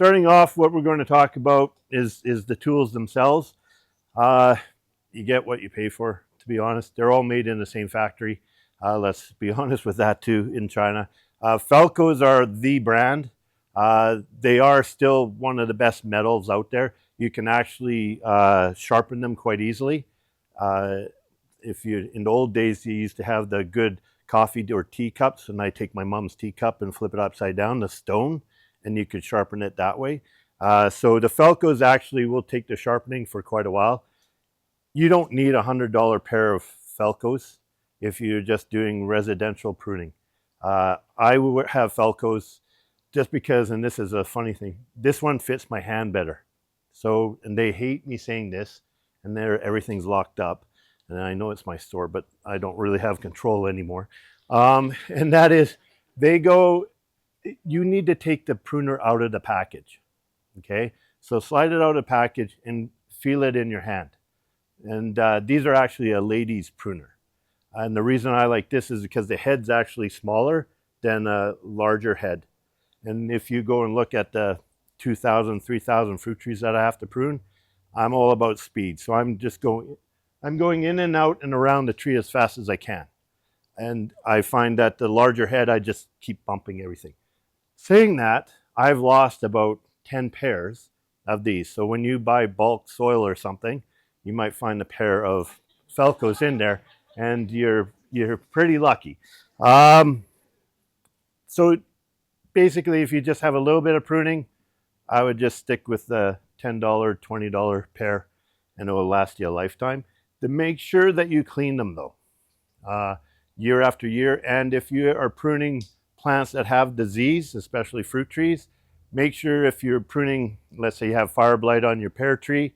starting off, what we're going to talk about is the tools themselves. Uh, you get what you pay for, to be honest. They're all made in the same factory. Let's be honest with that too, in China. Falcos are the brand. They are still one of the best metals out there. You can actually sharpen them quite easily. If you, in the old days, you used to have the good coffee or tea cups, and I take my mom's teacup and flip it upside down, the stone, and you could sharpen it that way. So the Falcos actually will take the sharpening for quite a while. You don't need $100 pair of Falcos if you're just doing residential pruning. I would have Falcos just because, and this is a funny thing, this one fits my hand better. So, and they hate me saying this, and everything's locked up. And I know it's my store, but I don't really have control anymore. And that is, you need to take the pruner out of the package. Okay, so slide it out of the package and feel it in your hand. And these are actually a lady's pruner. And the reason I like this is because the head's actually smaller than a larger head. And if you go and look at the 2,000, 3,000 fruit trees that I have to prune, I'm all about speed. So I'm going in and out and around the tree as fast as I can. And I find that the larger head, I just keep bumping everything. Saying that, I've lost about 10 pairs of these. So when you buy bulk soil or something, you might find a pair of Falcos in there, and you're pretty lucky. So basically, if you just have a little bit of pruning, I would just stick with the $10, $20 pair, and it will last you a lifetime. To make sure that you clean them though, year after year. And if you are pruning plants that have disease, especially fruit trees, make sure if you're pruning, let's say you have fire blight on your pear tree,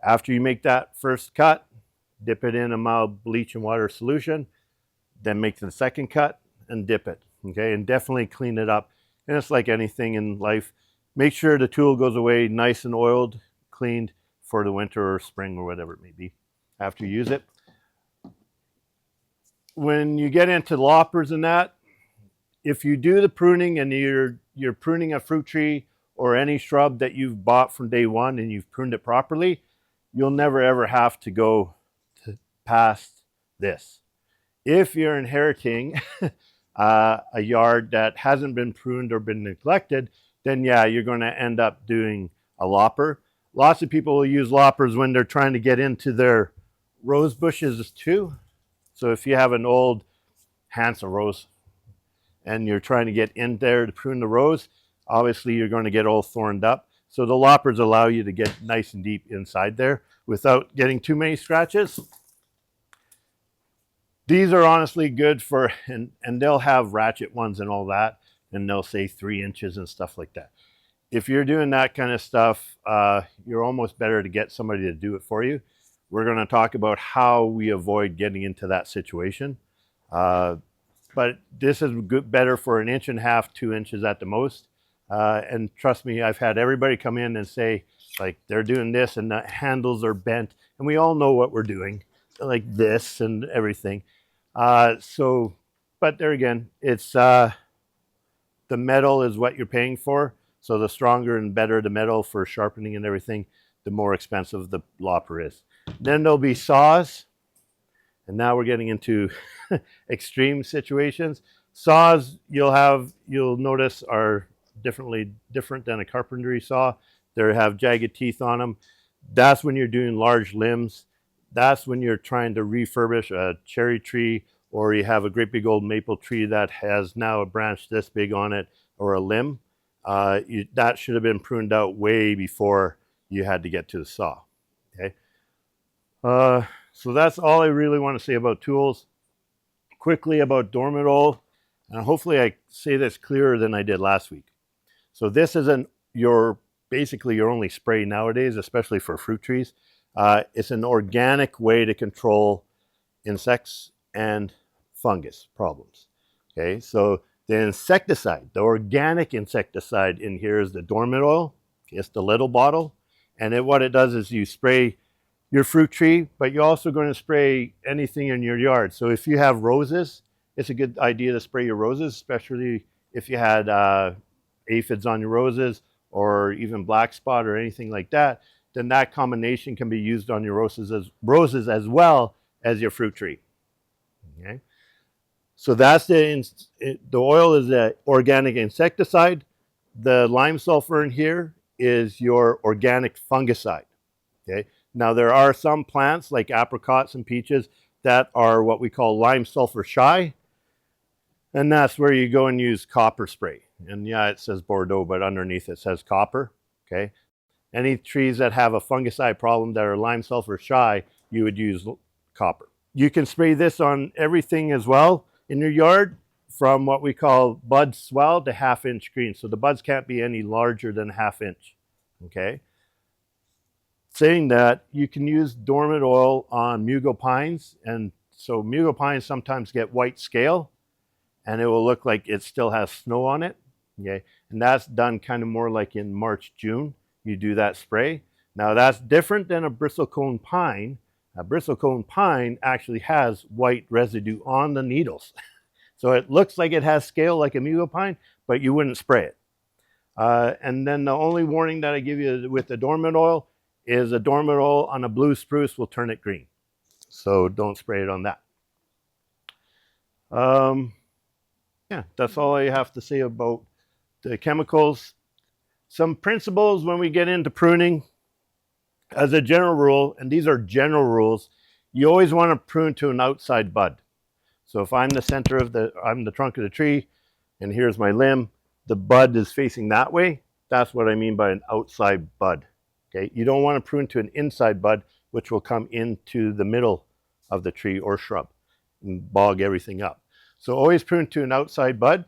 after you make that first cut, dip it in a mild bleach and water solution, then make the second cut and dip it, okay? And definitely clean it up. And it's like anything in life. Make sure the tool goes away nice and oiled, cleaned for the winter or spring or whatever it may be after you use it. When you get into loppers and that, if you do the pruning and you're pruning a fruit tree or any shrub that you've bought from day one and you've pruned it properly, you'll never ever have to go past this. If you're inheriting a yard that hasn't been pruned or been neglected, then yeah, you're going to end up doing a lopper. Lots of people will use loppers when they're trying to get into their rose bushes too. So if you have an old Hansa rose and you're trying to get in there to prune the rose, obviously you're going to get all thorned up. So the loppers allow you to get nice and deep inside there without getting too many scratches. These are honestly good for, and they'll have ratchet ones and all that, and they'll say 3 inches and stuff like that. If you're doing that kind of stuff, you're almost better to get somebody to do it for you. We're going to talk about how we avoid getting into that situation. But this is better for 1.5 inches, 2 inches at the most. And trust me, I've had everybody come in and say, like, they're doing this and the handles are bent. And we all know what we're doing, like this and everything. But there again, it's the metal is what you're paying for. So the stronger and better the metal for sharpening and everything, the more expensive the lopper is. Then there'll be saws. And now we're getting into extreme situations. Saws you'll notice are different than a carpentry saw. They have jagged teeth on them. That's when you're doing large limbs. That's when you're trying to refurbish a cherry tree, or you have a great big old maple tree that has now a branch this big on it, or a limb. That should have been pruned out way before you had to get to the saw. Okay. So that's all I really want to say about tools. Quickly about Dormadol, and hopefully I say this clearer than I did last week. So this isn't basically your only spray nowadays, especially for fruit trees. It's an organic way to control insects and fungus problems. Okay, so the insecticide, the organic insecticide in here is the Dormadol. It's the little bottle, and what it does is you spray your fruit tree, but you're also going to spray anything in your yard. So if you have roses, it's a good idea to spray your roses, especially if you had aphids on your roses, or even black spot or anything like that, then that combination can be used on your roses as well as your fruit tree. Okay, so that's the oil is the organic insecticide. The lime sulfur in here is your organic fungicide. Okay, now there are some plants like apricots and peaches that are what we call lime sulfur shy, and that's where you go and use copper spray. And yeah, it says Bordeaux, but underneath it says copper. Okay, any trees that have a fungicide problem that are lime sulfur shy, you would use copper. You can spray this on everything as well in your yard, from what we call bud swell to half-inch green. So the buds can't be any larger than a half-inch. Okay. Saying that, you can use dormant oil on mugo pines, and so mugo pines sometimes get white scale, and it will look like it still has snow on it. Okay, and that's done kind of more like in March, June. You do that spray. Now that's different than a bristlecone pine. A bristlecone pine actually has white residue on the needles. So it looks like it has scale like a mugo pine, but you wouldn't spray it. And then the only warning that I give you with the dormant oil is a dormant oil on a blue spruce will turn it green. So don't spray it on that. Yeah, that's all I have to say about the chemicals. Some principles when we get into pruning. As a general rule, and these are general rules, you always want to prune to an outside bud. So if I'm I'm the trunk of the tree, and here's my limb, the bud is facing that way. That's what I mean by an outside bud. Okay, you don't want to prune to an inside bud, which will come into the middle of the tree or shrub and bog everything up. So always prune to an outside bud.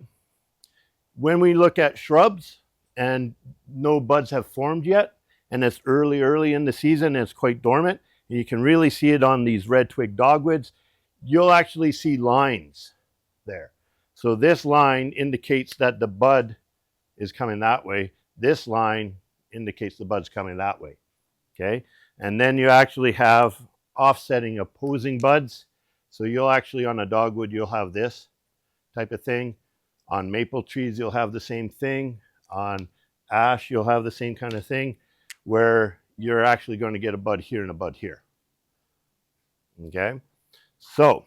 When we look at shrubs and no buds have formed yet, and it's early in the season, and it's quite dormant, and you can really see it on these red twig dogwoods, you'll actually see lines there. So this line indicates that the bud is coming that way. This line indicates the bud's coming that way. Okay, and then you actually have offsetting opposing buds. So you'll actually, on a dogwood, you'll have this type of thing. On maple trees, you'll have the same thing. On ash, you'll have the same kind of thing, where you're actually going to get a bud here and a bud here. Okay, so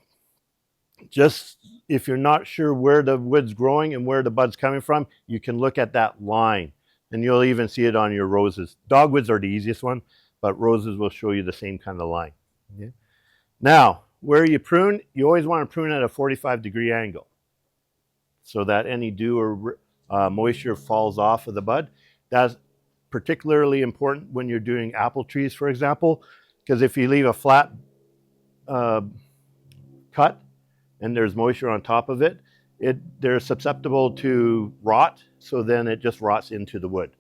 just if you're not sure where the wood's growing and where the bud's coming from, you can look at that line, and you'll even see it on your roses. Dogwoods are the easiest one, but roses will show you the same kind of line. Okay. Now, where you prune, you always want to prune at a 45-degree angle so that any dew or moisture falls off of the bud. That's particularly important when you're doing apple trees, for example, because if you leave a flat cut and there's moisture on top of it, they're susceptible to rot, so then it just rots into the wood.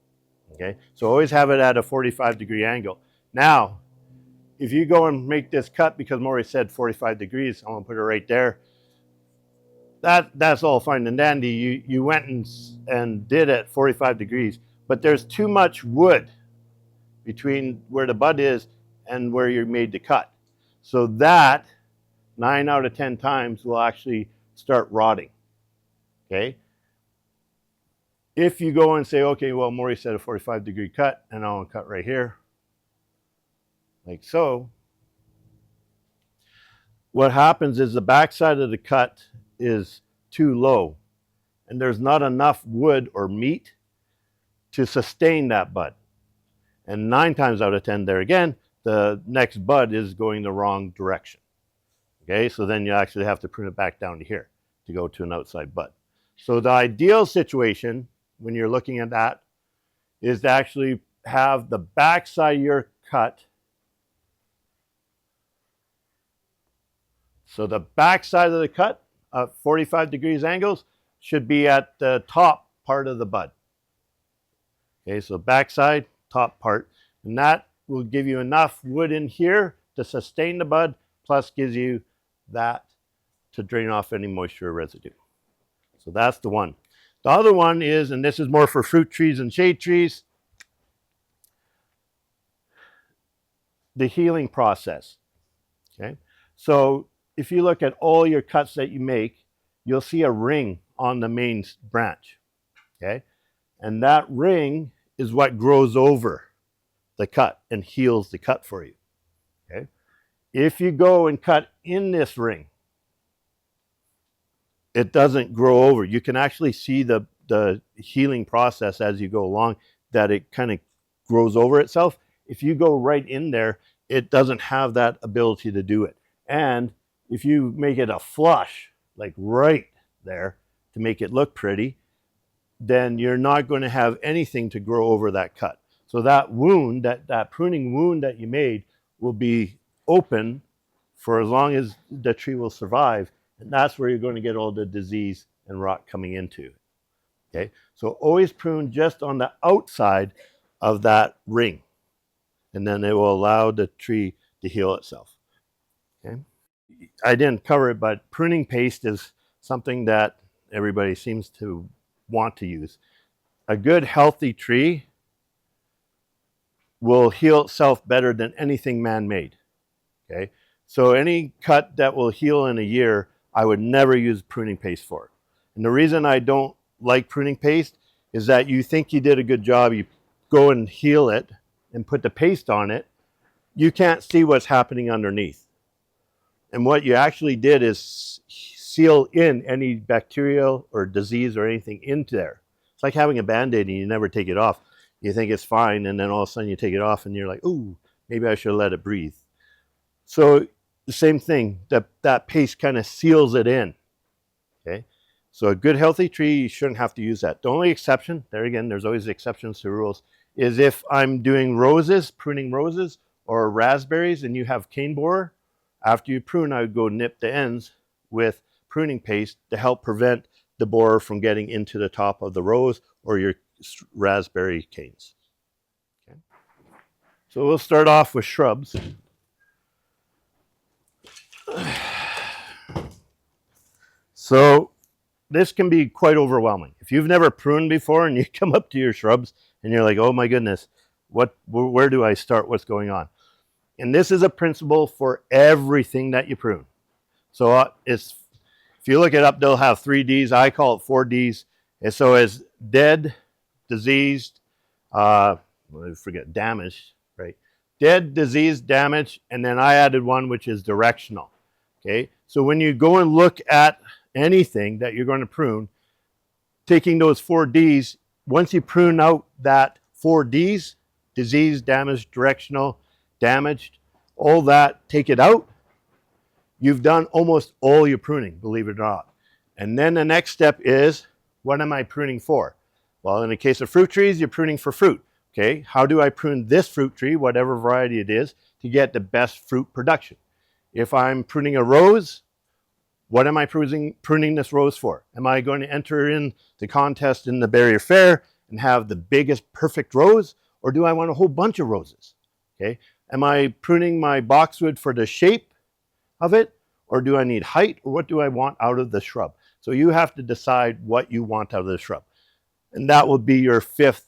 Okay, so always have it at a 45-degree angle. Now, if you go and make this cut, because Maury said 45 degrees, I'm gonna put it right there. That's all fine and dandy. You went and did it 45 degrees. But there's too much wood between where the bud is and where you're made to cut. So that 9 out of 10 times will actually start rotting. Okay. If you go and say, okay, well, Maury said a 45-degree cut, and I'll cut right here, like so. What happens is the backside of the cut is too low, and there's not enough wood or meat to sustain that bud. And 9 times out of 10 there again, the next bud is going the wrong direction. Okay, so then you actually have to prune it back down to here to go to an outside bud. So the ideal situation when you're looking at that is to actually have the backside of your cut. So the backside of the cut at 45 degrees angles should be at the top part of the bud. Okay, so backside, top part, and that will give you enough wood in here to sustain the bud, plus gives you that to drain off any moisture or residue. So that's the one. The other one is, and this is more for fruit trees and shade trees, the healing process. Okay, so if you look at all your cuts that you make, you'll see a ring on the main branch. Okay, and that ring is what grows over the cut and heals the cut for you. Okay. If you go and cut in this ring, it doesn't grow over. You can actually see the healing process as you go along, that it kind of grows over itself. If you go right in there, it doesn't have that ability to do it. And if you make it a flush, like right there, to make it look pretty, then you're not going to have anything to grow over that cut. So that wound, that pruning wound that you made, will be open for as long as the tree will survive. And that's where you're going to get all the disease and rot coming into. Okay, so always prune just on the outside of that ring, and then it will allow the tree to heal itself. Okay, I didn't cover it, but pruning paste is something that everybody seems to want to use. A good healthy tree will heal itself better than anything man-made. Okay, so any cut that will heal in a year, I would never use pruning paste for. And the reason I don't like pruning paste is that you think you did a good job, you go and heal it and put the paste on it, you can't see what's happening underneath. And what you actually did is seal in any bacterial or disease or anything into there. It's like having a Band-Aid and you never take it off. You think it's fine, and then all of a sudden you take it off and you're like, ooh, maybe I should let it breathe. So the same thing, that paste kind of seals it in. Okay, so a good healthy tree, you shouldn't have to use that. The only exception, there again, there's always exceptions to rules, is if I'm doing roses, pruning roses, or raspberries, and you have cane borer, after you prune, I would go nip the ends with pruning paste to help prevent the borer from getting into the top of the rose or your raspberry canes. Okay. So we'll start off with shrubs. So this can be quite overwhelming. If you've never pruned before and you come up to your shrubs and you're like, oh my goodness, where do I start? What's going on? And this is a principle for everything that you prune. So if you look it up, they'll have 3 Ds. I call it 4 Ds. And so it's dead, diseased, damaged, right? Dead, diseased, damaged, and then I added one which is directional. Okay, so when you go and look at anything that you're going to prune, taking those 4 Ds, once you prune out that 4 Ds, disease, damaged, directional, damaged, all that, take it out, you've done almost all your pruning, believe it or not. And then the next step is, what am I pruning for? Well, in the case of fruit trees, you're pruning for fruit. Okay, how do I prune this fruit tree, whatever variety it is, to get the best fruit production? If I'm pruning a rose, what am I pruning this rose for? Am I going to enter in the contest in the Barrier Fair and have the biggest perfect rose? Or do I want a whole bunch of roses? Okay, am I pruning my boxwood for the shape of it? Or do I need height? Or what do I want out of the shrub? So you have to decide what you want out of the shrub. And that will be your 5th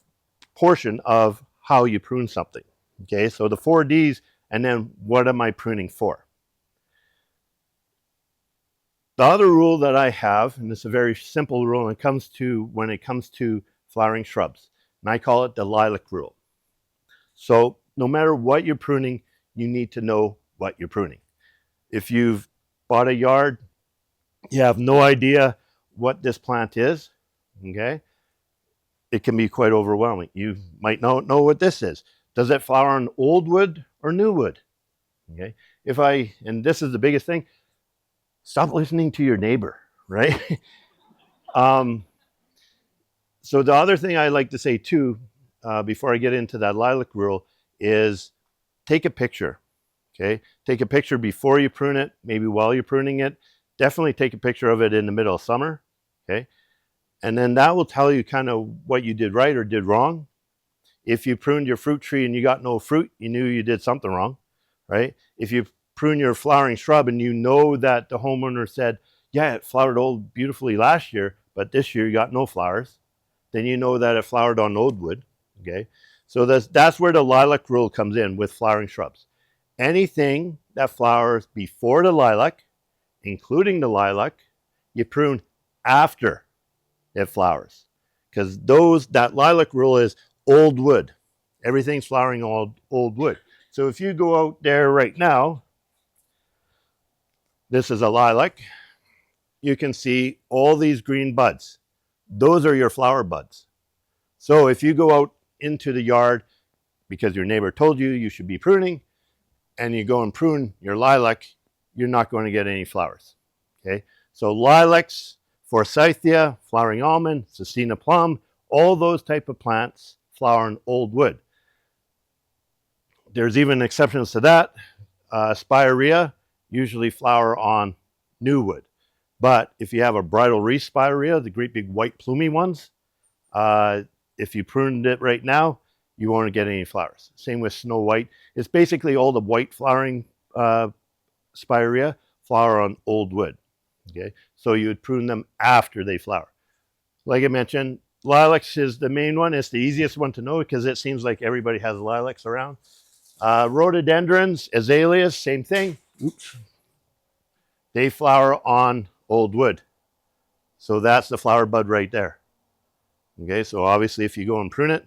portion of how you prune something. Okay, so the 4 Ds, and then what am I pruning for? The other rule that I have, and it's a very simple rule when it comes to flowering shrubs, and I call it the lilac rule. So no matter what you're pruning, you need to know what you're pruning. If you've bought a yard, you have no idea what this plant is, okay? It can be quite overwhelming. You might not know what this is. Does it flower on old wood or new wood? Okay, and this is the biggest thing, stop listening to your neighbor, right? So the other thing I like to say too, before I get into that lilac rule, is take a picture, okay? Take a picture before you prune it, maybe while you're pruning it. Definitely take a picture of it in the middle of summer, okay? And then that will tell you kind of what you did right or did wrong. If you pruned your fruit tree and you got no fruit, you knew you did something wrong, right? If you prune your flowering shrub and you know that the homeowner said, yeah, it flowered all beautifully last year, but this year you got no flowers, then you know that it flowered on old wood, okay? So that's where the lilac rule comes in with flowering shrubs. Anything that flowers before the lilac, including the lilac, you prune after it flowers. Because that lilac rule is old wood. Everything's flowering old wood. So if you go out there right now, this is a lilac. You can see all these green buds. Those are your flower buds. So if you go out into the yard because your neighbor told you you should be pruning, and you go and prune your lilac, you're not going to get any flowers. Okay, so lilacs, forsythia, flowering almond, Sestina plum, all those type of plants flower in old wood. There's even exceptions to that. Spirea usually flower on new wood. But if you have a bridal wreath spirea, the great big white plumy ones, if you pruned it right now, you won't get any flowers. Same with snow white. It's basically all the white flowering spirea flower on old wood. Okay, so you would prune them after they flower. Like I mentioned, lilacs is the main one. It's the easiest one to know because it seems like everybody has lilacs around. Rhododendrons, azaleas, same thing. Oops. They flower on old wood. So that's the flower bud right there. Okay, so obviously if you go and prune it,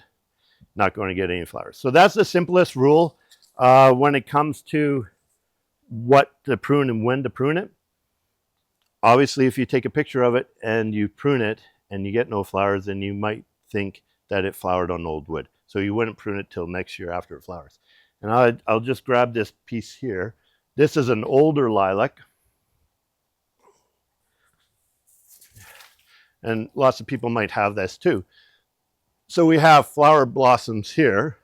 not going to get any flowers. So that's the simplest rule when it comes to what to prune and when to prune it. Obviously, if you take a picture of it and you prune it and you get no flowers, then you might think that it flowered on old wood. So you wouldn't prune it till next year after it flowers. And I'll just grab this piece here. This is an older lilac. And lots of people might have this too. So we have flower blossoms here,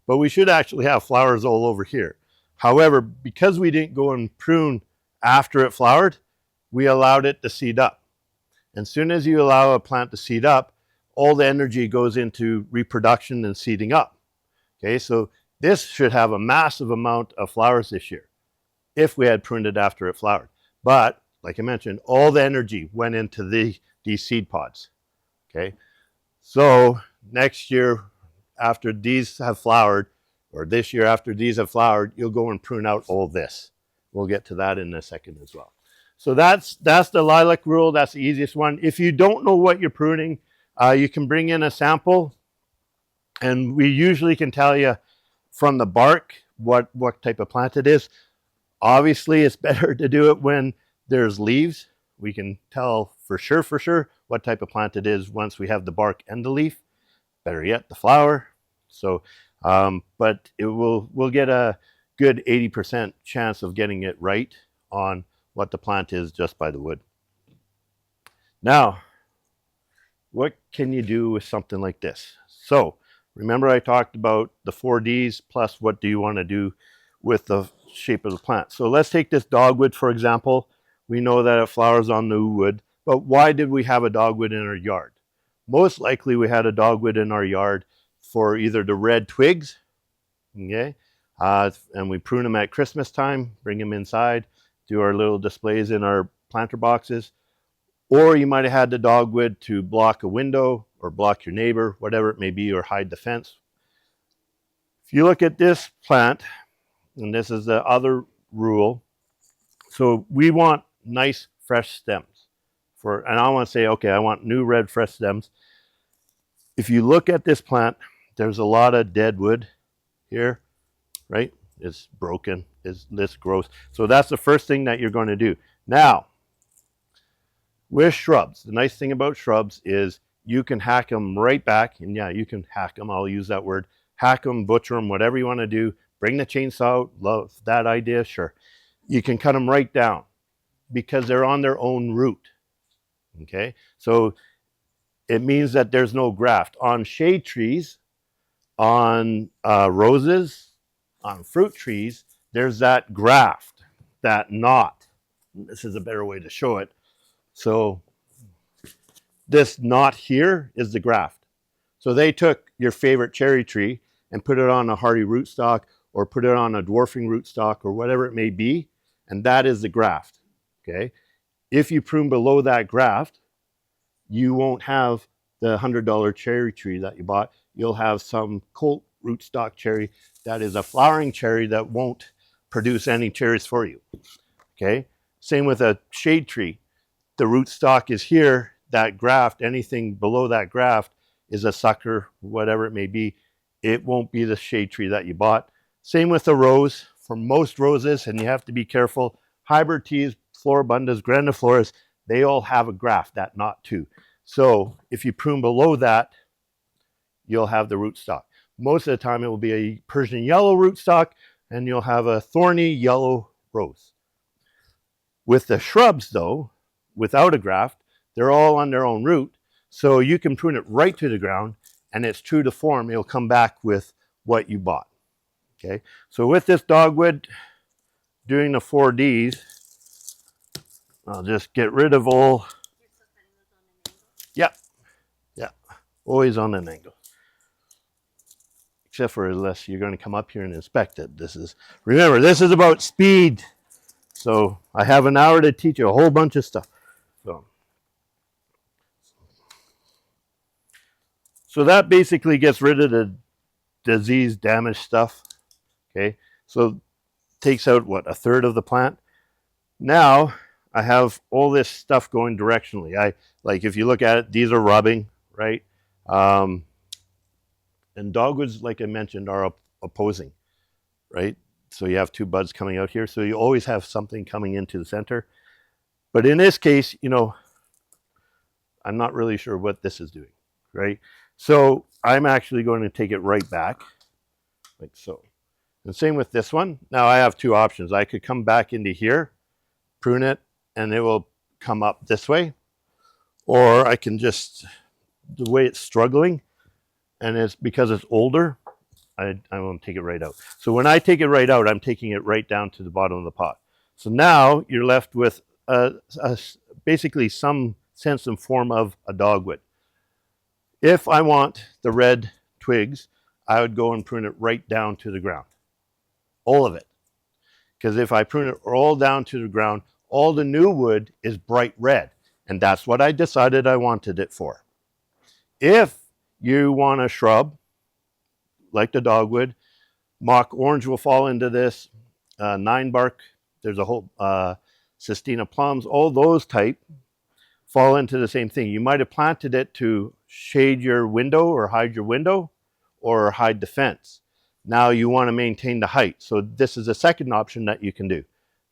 but we should actually have flowers all over here. However, because we didn't go and prune after it flowered, we allowed it to seed up. And as soon as you allow a plant to seed up, all the energy goes into reproduction and seeding up. Okay, so this should have a massive amount of flowers this year if we had pruned it after it flowered. But like I mentioned, all the energy went into these seed pods. Okay, so next year after these have flowered, or this year after these have flowered, you'll go and prune out all this. We'll get to that in a second as well. So that's the lilac rule. That's the easiest one. If you don't know what you're pruning, you can bring in a sample, and we usually can tell you from the bark what type of plant it is. Obviously, it's better to do it when there's leaves. We can tell for sure what type of plant it is once we have the bark and the leaf. Better yet, the flower. So, but we'll get a good 80% chance of getting it right on what the plant is just by the wood. Now, what can you do with something like this? So, remember I talked about the 4 Ds plus what do you want to do with the shape of the plant. So let's take this dogwood, for example. We know that it flowers on new wood, but why did we have a dogwood in our yard? Most likely we had a dogwood in our yard for either the red twigs, okay, and we prune them at Christmas time, bring them inside, do our little displays in our planter boxes, or you might have had the dogwood to block a window or block your neighbor, whatever it may be, or hide the fence. If you look at this plant, and this is the other rule, so we want nice fresh stems. And I want to say, okay, I want new red fresh stems. If you look at this plant, there's a lot of dead wood here, right? It's broken, it's gross. So that's the first thing that you're going to do. Now, with shrubs, the nice thing about shrubs is you can hack them right back. And yeah, you can hack them. I'll use that word. Hack them, butcher them, whatever you want to do. Bring the chainsaw out. Love that idea, sure. You can cut them right down because they're on their own root. Okay, so it means that there's no graft. On shade trees, on roses, on fruit trees, there's that graft, that knot. This is a better way to show it. So this knot here is the graft. So they took your favorite cherry tree and put it on a hardy rootstock or put it on a dwarfing rootstock or whatever it may be, and that is the graft. Okay, if you prune below that graft, you won't have the $100 cherry tree that you bought. You'll have some colt rootstock cherry that is a flowering cherry that won't produce any cherries for you. Okay, same with a shade tree. The rootstock is here, that graft, anything below that graft, is a sucker, whatever it may be, it won't be the shade tree that you bought. Same with the rose. For most roses, and you have to be careful, hybrid teas, floribundas, grandifloras, they all have a graft, that knot too. So if you prune below that, you'll have the rootstock. Most of the time it will be a Persian yellow rootstock, and you'll have a thorny yellow rose. With the shrubs though, without a graft, they're all on their own root, so you can prune it right to the ground, and it's true to form, it'll come back with what you bought. Okay, so with this dogwood, doing the 4Ds, I'll just get rid of all. Yeah, yeah, always on an angle. Except for unless you're going to come up here and inspect it. Remember, this is about speed. So I have an hour to teach you a whole bunch of stuff. So that basically gets rid of the disease damaged stuff. Okay, so takes out what, a third of the plant. Now I have all this stuff going directionally. Like if you look at it, these are rubbing, right? And dogwoods, like I mentioned, are opposing, right? So you have two buds coming out here. So you always have something coming into the center. But in this case, you know, I'm not really sure what this is doing, right? So I'm actually going to take it right back, like so. And same with this one. Now I have two options. I could come back into here, prune it, and it will come up this way. Or I can just, the way it's struggling, and it's because it's older, I won't take it right out. So when I take it right out, I'm taking it right down to the bottom of the pot. So now you're left with basically some sense and form of a dogwood. If I want the red twigs, I would go and prune it right down to the ground. All of it. Because if I prune it all down to the ground, all the new wood is bright red. And that's what I decided I wanted it for. If you want a shrub, like the dogwood, mock orange will fall into this, 9-bark, there's a whole Sistina plums, all those type fall into the same thing. You might have planted it to shade your window or hide your window or hide the fence. Now you want to maintain the height. So this is a second option that you can do.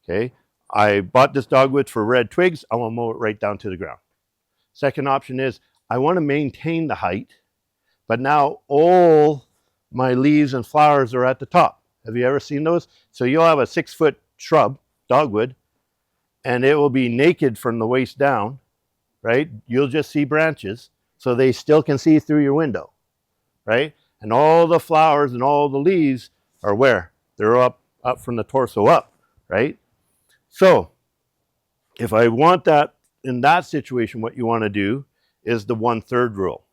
Okay, I bought this dogwood for red twigs. I want to mow it right down to the ground. Second option is I want to maintain the height, but now all my leaves and flowers are at the top. Have you ever seen those? So you'll have a 6-foot shrub, dogwood, and it will be naked from the waist down, right? You'll just see branches, so they still can see through your window, right? And all the flowers and all the leaves are where? They're up from the torso up, right? So if I want that, in that situation, what you want to do is the 1/3 rule.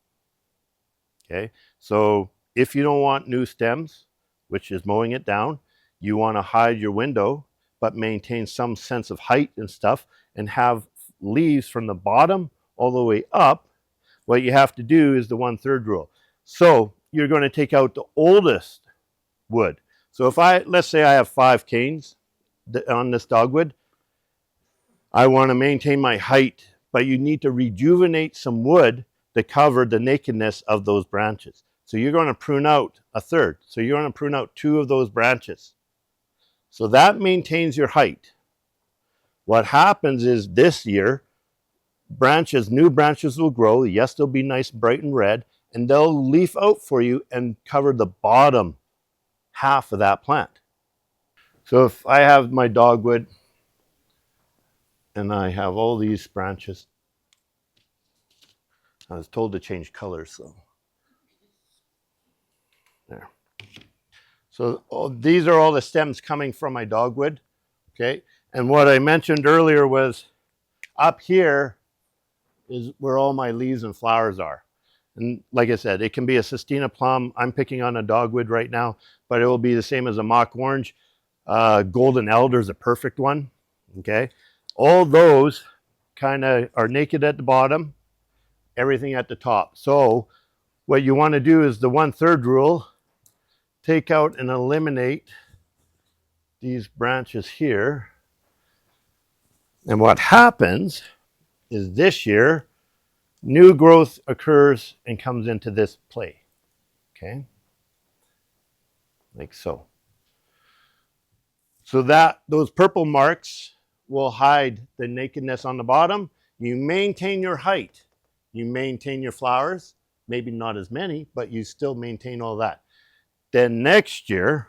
Okay, so if you don't want new stems, which is mowing it down, you want to hide your window, but maintain some sense of height and stuff, and have leaves from the bottom all the way up. What you have to do is the 1/3 rule. So you're going to take out the oldest wood. So if let's say I have 5 canes on this dogwood, I want to maintain my height, but you need to rejuvenate some wood to cover the nakedness of those branches. So you're going to prune out 1/3. So you're going to prune out 2 of those branches. So that maintains your height. What happens is this year, new branches will grow. Yes, they'll be nice, bright and red, and they'll leaf out for you and cover the bottom half of that plant. So if I have my dogwood and I have all these branches, I was told to change colors, so there. So these are all the stems coming from my dogwood, okay? And what I mentioned earlier was up here is where all my leaves and flowers are. And like I said, it can be a Sistina plum. I'm picking on a dogwood right now, but it will be the same as a mock orange. Golden elder is a perfect one, okay? All those kind of are naked at the bottom, everything at the top. So what you want to do is the 1/3 rule. Take out and eliminate these branches here. And what happens is this year, new growth occurs and comes into this play. Okay, like so. So that those purple marks will hide the nakedness on the bottom. You maintain your height. You maintain your flowers. Maybe not as many, but you still maintain all that. Then next year,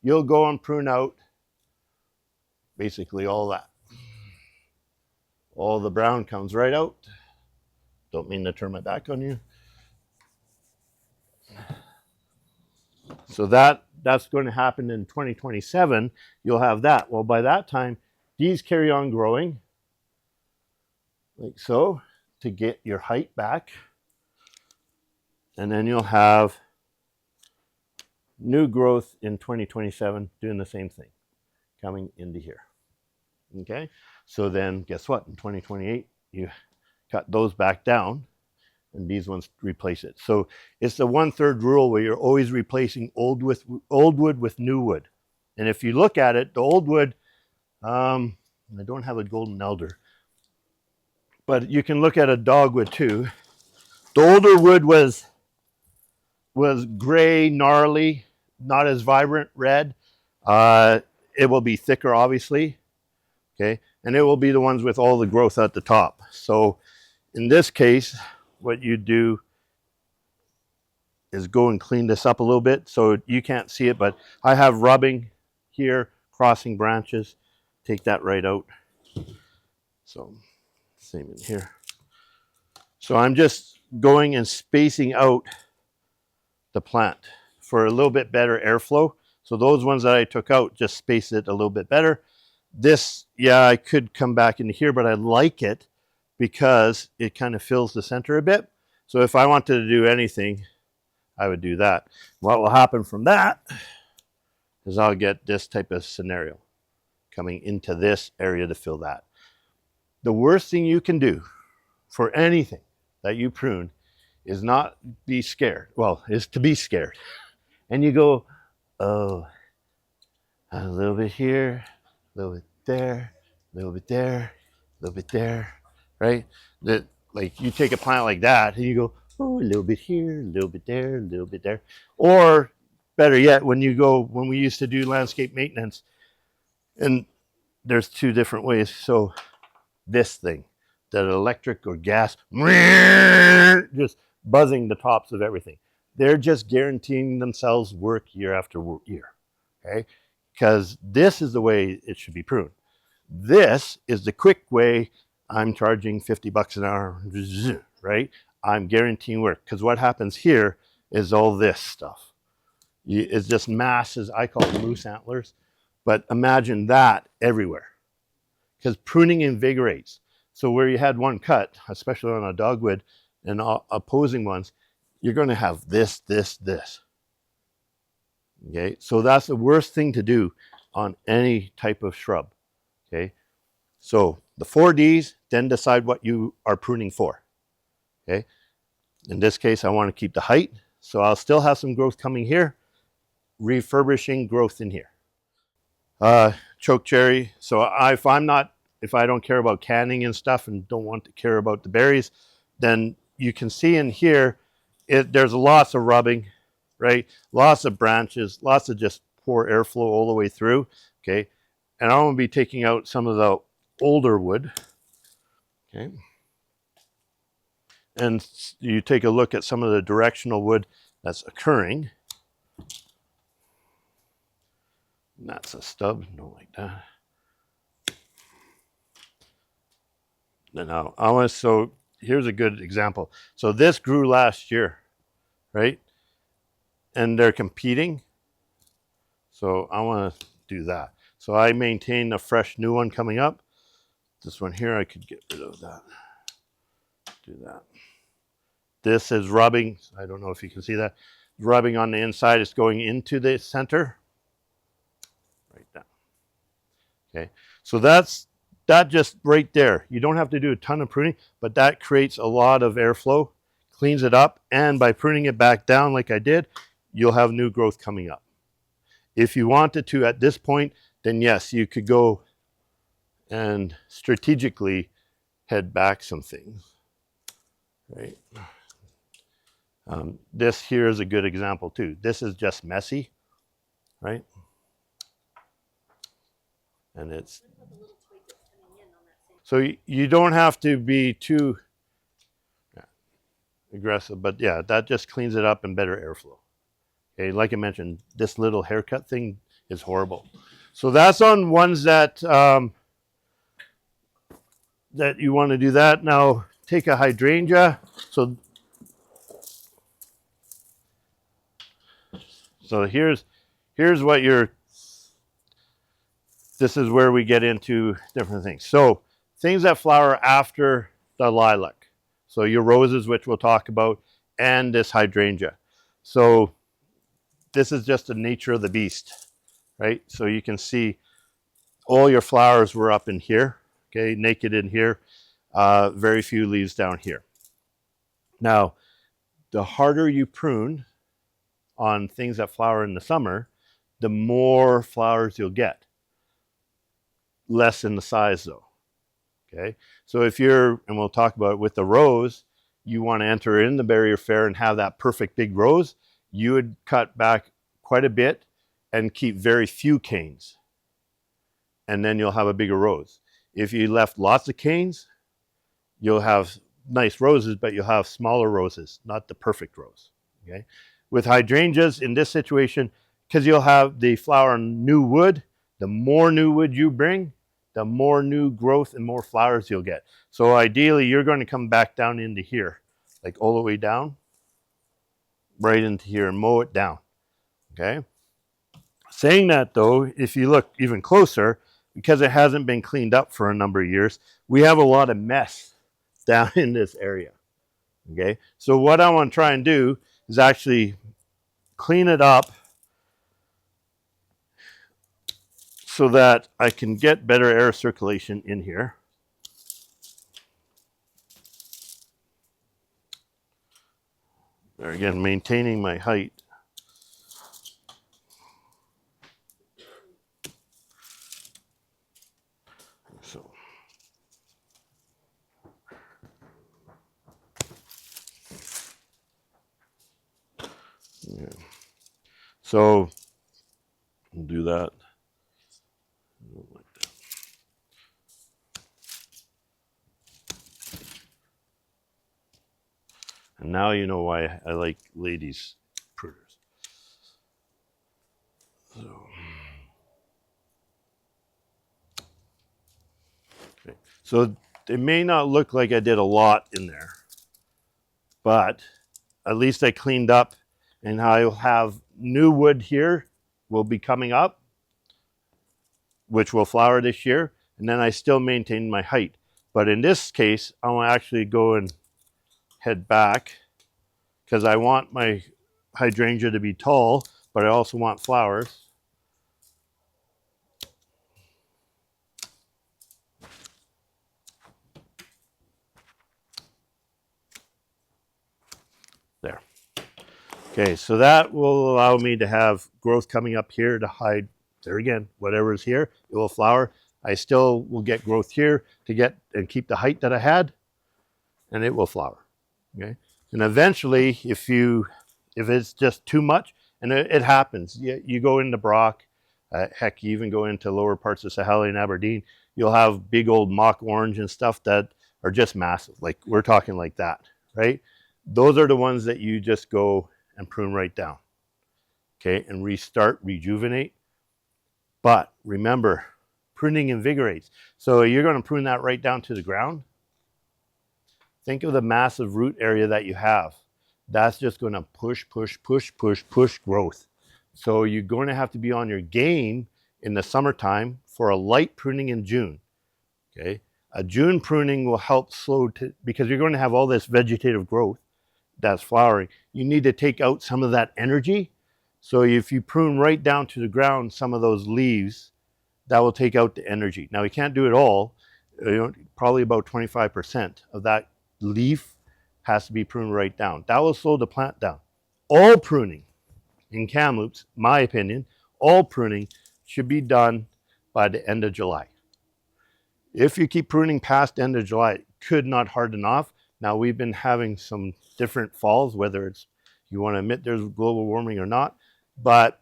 you'll go and prune out basically all that. All the brown comes right out. Don't mean to turn my back on you. So that's going to happen in 2027. You'll have that. Well, by that time, these carry on growing like so to get your height back. And then you'll have new growth in 2027 doing the same thing, coming into here. Okay, so then guess what? In 2028, you cut those back down and these ones replace it. So it's the 1/3 rule where you're always replacing old wood with new wood. And if you look at it, the old wood, I don't have a golden elder, but you can look at a dogwood too. The older wood was gray, gnarly, not as vibrant red. It will be thicker, obviously. Okay, and it will be the ones with all the growth at the top. So in this case, what you do is go and clean this up a little bit so you can't see it, but I have rubbing here, crossing branches. Take that right out. So same in here. So I'm just going and spacing out the plant for a little bit better airflow. So those ones that I took out, just space it a little bit better. This, yeah, I could come back into here, but I like it because it kind of fills the center a bit. So if I wanted to do anything, I would do that. What will happen from that is I'll get this type of scenario coming into this area to fill that. The worst thing you can do for anything that you prune is not be scared. Well, is to be scared. And you go, oh, a little bit here, a little bit there, a little bit there, a little bit there, right? That, like, you take a plant like that and you go, oh, a little bit here, a little bit there, a little bit there. Or better yet, when we used to do landscape maintenance, and there's two different ways. So this thing, that electric or gas, just buzzing the tops of everything. They're just guaranteeing themselves work year after year, okay? Because this is the way it should be pruned. This is the quick way. I'm charging $50 an hour, right? I'm guaranteeing work. Because what happens here is all this stuff. It's just masses, I call them moose antlers, but imagine that everywhere. Because pruning invigorates. So where you had one cut, especially on a dogwood and opposing ones, you're going to have this, this, this. Okay, so that's the worst thing to do on any type of shrub. Okay, so the 4Ds, then decide what you are pruning for. Okay, in this case, I want to keep the height, so I'll still have some growth coming here, refurbishing growth in here. Choke cherry. So if I don't care about canning and stuff and don't want to care about the berries, then you can see in here, there's lots of rubbing, right? Lots of branches, lots of just poor airflow all the way through, okay? And I'm going to be taking out some of the older wood, okay? And you take a look at some of the directional wood that's occurring. And that's a stub, don't like that. Now, so here's a good example. So this grew last year, right? And they're competing. So I want to do that. So I maintain a fresh new one coming up. This one here, I could get rid of that. Do that. This is rubbing. I don't know if you can see that. Rubbing on the inside. It's going into the center. Right down. Okay. So that just right there. You don't have to do a ton of pruning, but that creates a lot of airflow, cleans it up, and by pruning it back down like I did, you'll have new growth coming up. If you wanted to at this point, then yes, you could go and strategically head back some things. right? This here is a good example too. This is just messy, right? And it's, so you don't have to be too aggressive, but yeah, that just cleans it up and better airflow. Okay, like I mentioned, this little haircut thing is horrible. So that's on ones that that you want to do that. Now take a hydrangea. So here's what this is where we get into different things. So things that flower after the lilac. So your roses, which we'll talk about, and this hydrangea. So this is just the nature of the beast, right? So you can see all your flowers were up in here, okay, naked in here, very few leaves down here. Now, the harder you prune on things that flower in the summer, the more flowers you'll get. Less in the size though, okay? So if you're, and we'll talk about it with the rose, you want to enter in the barrier fair and have that perfect big rose, you would cut back quite a bit and keep very few canes. And then you'll have a bigger rose. If you left lots of canes, you'll have nice roses, but you'll have smaller roses, not the perfect rose, okay? With hydrangeas in this situation, because you'll have the flower on new wood, the more new wood you bring, the more new growth and more flowers you'll get. So ideally, you're going to come back down into here, like all the way down, right into here and mow it down, okay? Saying that though, if you look even closer, because it hasn't been cleaned up for a number of years, we have a lot of mess down in this area, okay? So what I want to try and do is actually clean it up so that I can get better air circulation in here. There again, maintaining my height. So, yeah. So we'll do that. Like that. And now you know why I like ladies pruners. So, okay. So it may not look like I did a lot in there, but at least I cleaned up, and I'll have new wood here will be coming up, which will flower this year, and then I still maintain my height. But in this case, I will actually go and head back because I want my hydrangea to be tall, but I also want flowers. There. Okay, so that will allow me to have growth coming up here to hide, there again, whatever is here, it will flower. I still will get growth here to get and keep the height that I had, and it will flower, okay? And eventually, if it's just too much, and it happens, you go into Brock, heck, you even go into lower parts of Saheli and Aberdeen, you'll have big old mock orange and stuff that are just massive, like we're talking like that, right? Those are the ones that you just go and prune right down, okay, and restart, rejuvenate. But remember, pruning invigorates. So you're going to prune that right down to the ground. Think of the massive root area that you have. That's just going to push growth. So you're going to have to be on your game in the summertime for a light pruning in June, okay? A June pruning will help because you're going to have all this vegetative growth that's flowering. You need to take out some of that energy. So if you prune right down to the ground, some of those leaves, that will take out the energy. Now, you can't do it all. Probably about 25% of that leaf has to be pruned right down. That will slow the plant down. All pruning in Kamloops, my opinion, all pruning should be done by the end of July. If you keep pruning past the end of July, it could not harden off. Now we've been having some different falls, whether it's you want to admit there's global warming or not, but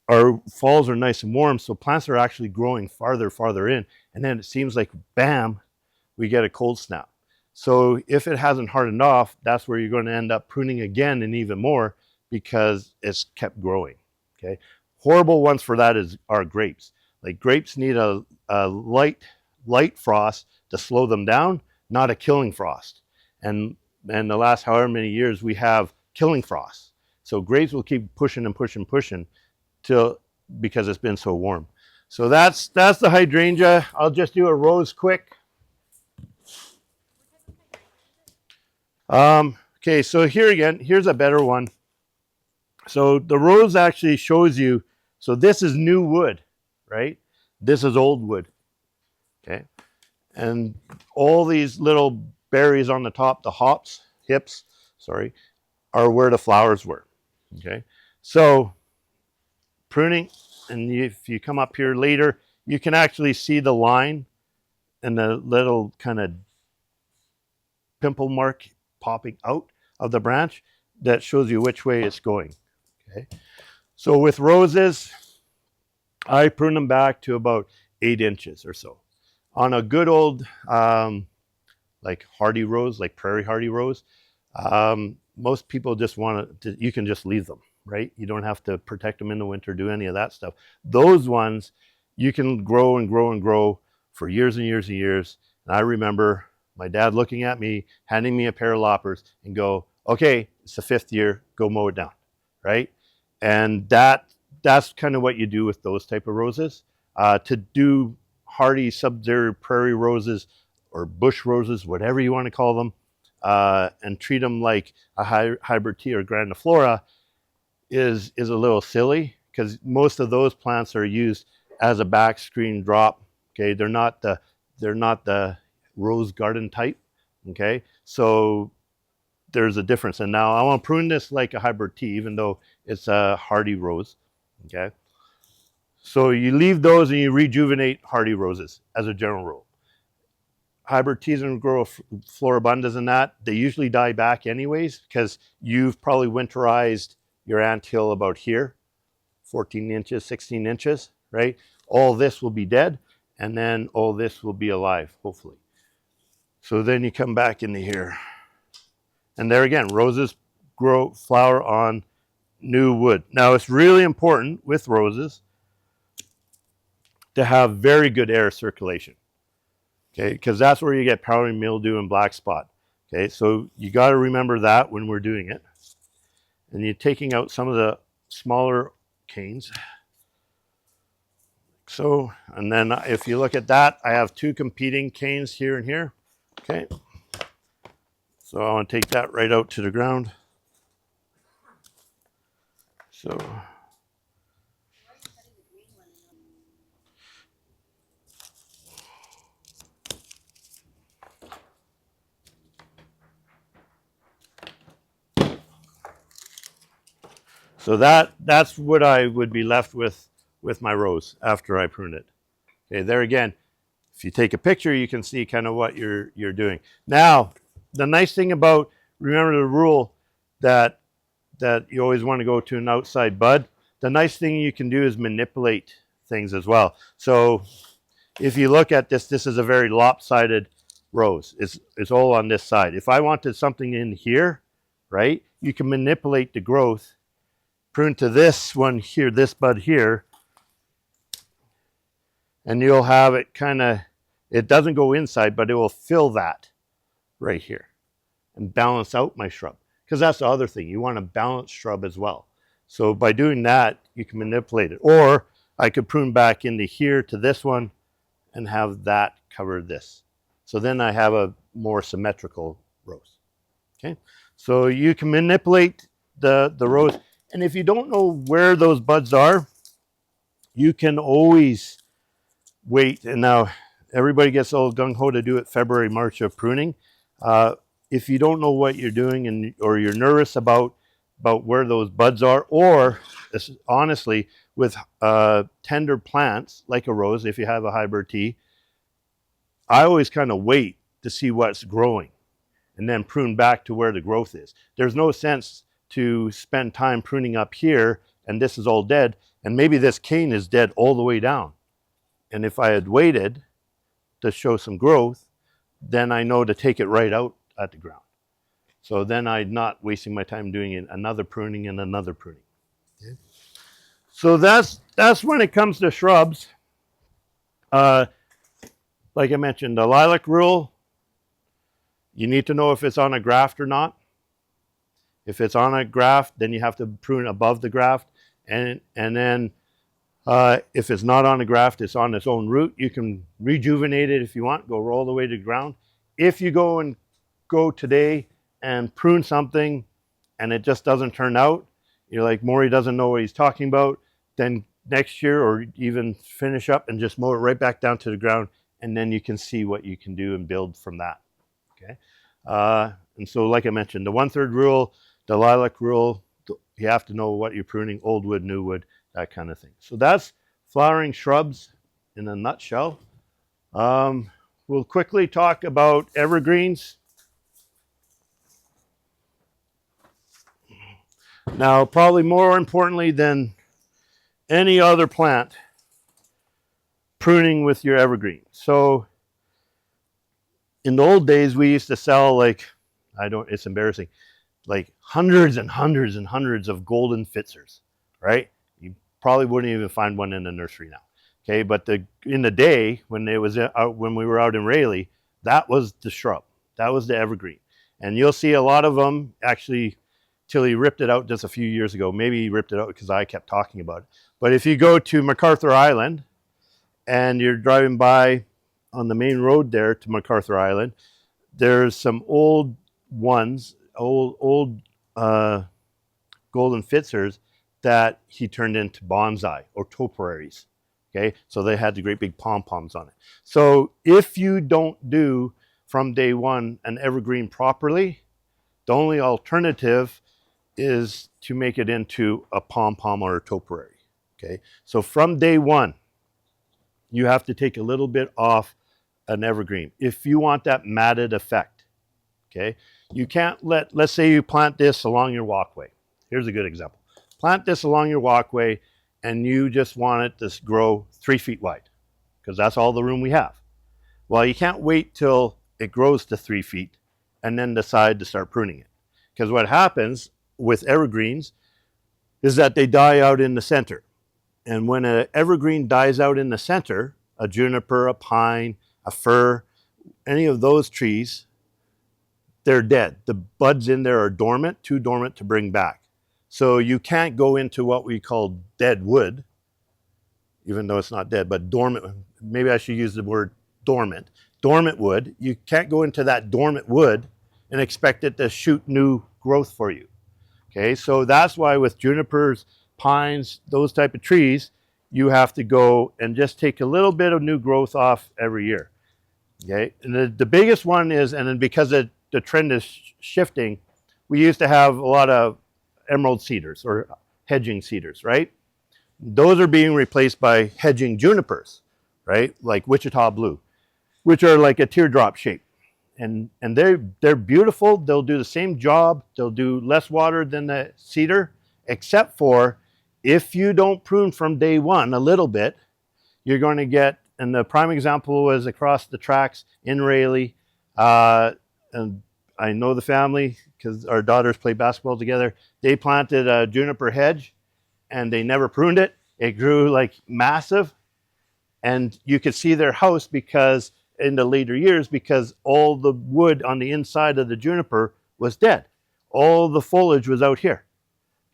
our falls are nice and warm, so plants are actually growing farther in, and then it seems like bam, we get a cold snap. So if it hasn't hardened off, that's where you're going to end up pruning again and even more because it's kept growing. Okay, horrible ones for that are grapes. Like grapes need a light frost to slow them down, not a killing frost. And the last however many years we have killing frosts. So grapes will keep pushing and pushing till because it's been so warm. So that's the hydrangea. I'll just do a rose quick. Okay, so here's a better one. So the rose actually shows you, so this is new wood, right? This is old wood, okay? And all these little berries on the top, the hips, are where the flowers were, okay? So pruning, and if you come up here later, you can actually see the line and the little kind of pimple mark popping out of the branch that shows you which way it's going. Okay, so with roses, I prune them back to about 8 inches or so. On a good old like hardy rose, like prairie hardy rose, most people just want to, you can just leave them, right? You don't have to protect them in the winter, do any of that stuff. Those ones you can grow and grow and grow for years and years and years. And I remember my dad looking at me, handing me a pair of loppers and go, okay, it's the 5th year, go mow it down, right? And that's kind of what you do with those type of roses. To do hardy sub-arid prairie roses or bush roses, whatever you want to call them, and treat them like a hybrid tea or grandiflora is a little silly, because most of those plants are used as a back screen drop. Okay, they're not the rose garden type. Okay, so there's a difference. And now I want to prune this like a hybrid tea, even though it's a hardy rose. Okay, so you leave those and you rejuvenate hardy roses as a general rule. Hybrid teas and grow floribundas and that, they usually die back anyways, because you've probably winterized your anthill about here, 14 inches, 16 inches, right? All this will be dead, and then all this will be alive, hopefully. So then you come back into here. And there again, roses grow, flower on new wood. Now it's really important with roses to have very good air circulation. Okay, because that's where you get powdery mildew and black spot. Okay, so you got to remember that when we're doing it. And you're taking out some of the smaller canes. So, and then if you look at that, I have 2 competing canes here and here. Okay, so I want to take that right out to the ground. So. So that's what I would be left with my rose after I prune it. Okay, there again, if you take a picture, you can see kind of what you're doing. Now, the nice thing about, remember the rule that you always want to go to an outside bud. The nice thing you can do is manipulate things as well. So if you look at this, this is a very lopsided rose. It's all on this side. If I wanted something in here, right, you can manipulate the growth. Prune to this one here, this bud here, and you'll have it kind of, it doesn't go inside, but it will fill that right here and balance out my shrub. Because that's the other thing, you want a balanced shrub as well. So by doing that, you can manipulate it. Or I could prune back into here to this one and have that cover this. So then I have a more symmetrical rose. Okay, so you can manipulate the rose. And if you don't know where those buds are, you can always wait. And now everybody gets all gung-ho to do it February, March of pruning. If you don't know what you're doing or you're nervous about where those buds are, or honestly, with tender plants like a rose, if you have a hybrid tea, I always kind of wait to see what's growing. and then prune back to where the growth is. There's no sense to spend time pruning up here and this is all dead, and maybe this cane is dead all the way down. And if I had waited to show some growth, then I know to take it right out at the ground. So then I'm not wasting my time doing another pruning and another pruning. Okay. So that's when it comes to shrubs. Like I mentioned, the lilac rule, you need to know if it's on a graft or not. If it's on a graft, then you have to prune above the graft. And then if it's not on a graft, it's on its own root. You can rejuvenate it if you want, go all the way to the ground. If you go today and prune something and it just doesn't turn out, you're like, Maury doesn't know what he's talking about, then next year, or even finish up and just mow it right back down to the ground, and then you can see what you can do and build from that. Okay. And so like I mentioned, the 1/3 rule, the lilac rule, you have to know what you're pruning, old wood, new wood, that kind of thing. So that's flowering shrubs in a nutshell. We'll quickly talk about evergreens. Now, probably more importantly than any other plant, pruning with your evergreen. So in the old days, we used to sell it's embarrassing, like hundreds and hundreds and hundreds of golden Fitzers, right? You probably wouldn't even find one in the nursery now. Okay, but in the day when we were out in Rayleigh, that was the shrub, that was the evergreen, and you'll see a lot of them actually. Till he ripped it out just a few years ago. Maybe he ripped it out because I kept talking about it. But if you go to MacArthur Island and you're driving by on the main road there to MacArthur Island, there's some old ones, old golden Fitzers that he turned into bonsai or topiaries. Okay, so they had the great big pom-poms on it. So if you don't do from day one an evergreen properly, the only alternative is to make it into a pom-pom or a topiary. Okay, so from day one, you have to take a little bit off an evergreen if you want that matted effect. Okay, you can't let's say you plant this along your walkway. Here's a good example. Plant this along your walkway and you just want it to grow 3 feet wide because that's all the room we have. Well, you can't wait till it grows to 3 feet and then decide to start pruning it. Because what happens with evergreens is that they die out in the center. And when an evergreen dies out in the center, a juniper, a pine, a fir, any of those trees, they're dead. The buds in there are dormant, too dormant to bring back. So you can't go into what we call dead wood, even though it's not dead, but dormant. Maybe I should use the word dormant. Dormant wood. You can't go into that dormant wood and expect it to shoot new growth for you. Okay, so that's why with junipers, pines, those type of trees, you have to go and just take a little bit of new growth off every year. Okay, and the biggest one is, and then because the trend is shifting, we used to have a lot of emerald cedars or hedging cedars, right? Those are being replaced by hedging junipers, right? Like Wichita blue, which are like a teardrop shape. And they're beautiful. They'll do the same job. They'll do less water than the cedar, except for if you don't prune from day one a little bit, you're going to get, and the prime example was across the tracks in Rayleigh. And I know the family because our daughters play basketball together. They planted a juniper hedge and they never pruned it. It grew like massive. And you could see their house because in the later years, because all the wood on the inside of the juniper was dead. All the foliage was out here.